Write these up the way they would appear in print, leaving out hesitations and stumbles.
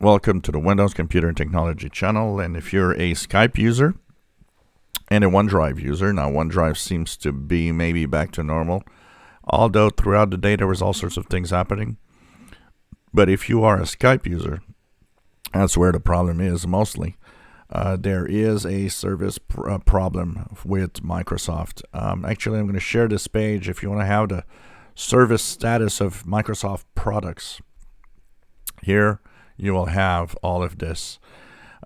Welcome to the Windows Computer and Technology channel. And if you're a Skype user and a OneDrive user, now OneDrive seems to be maybe back to normal, although throughout the day there was all sorts of things happening. But if you are a Skype user, that's where the problem is mostly. There is a service problem with Microsoft. Actually, I'm going to share this page if you want to have the service status of Microsoft products. Here you will have all of this.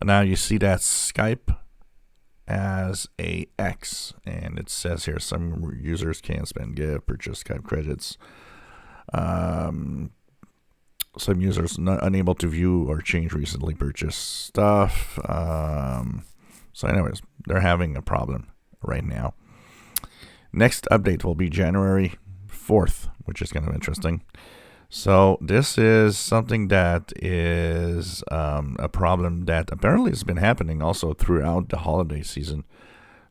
Now you see that Skype as a X, and it says here some users can't spend gift, purchase Skype credits. Some users not unable to view or change recently purchased stuff. So anyways, they're having a problem right now. Next update will be January 4th, which is kind of interesting. So this is something that is a problem that apparently has been happening also throughout the holiday season.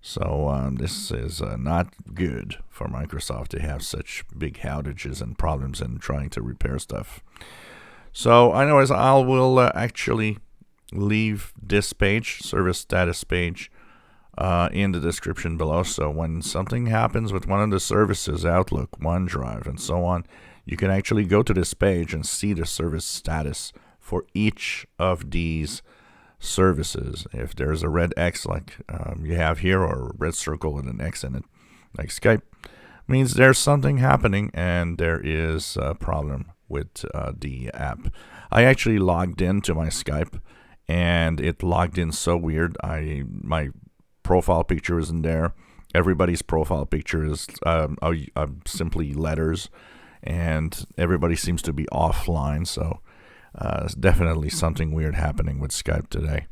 So this is not good for Microsoft to have such big outages and problems in trying to repair stuff. So anyways, I will actually leave this page, service status page, in the description below. So when something happens with one of the services, Outlook, OneDrive, and so on, you can actually go to this page and see the service status for each of these services. If there's a red X like you have here, or a red circle with an X in it, like Skype, means there's something happening and there is a problem with the app. I actually logged into my Skype and it logged in so weird. My profile picture isn't there. Everybody's profile picture is simply letters, and everybody seems to be offline. So it's definitely something weird happening with Skype today,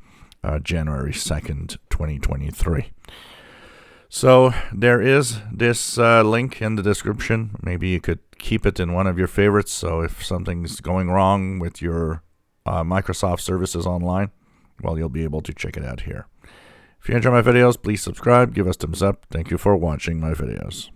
January 2nd, 2023. So there is this link in the description. Maybe you could keep it in one of your favorites. So if something's going wrong with your Microsoft services online, well, you'll be able to check it out here. If you enjoy my videos, please subscribe, give us thumbs up. Thank you for watching my videos.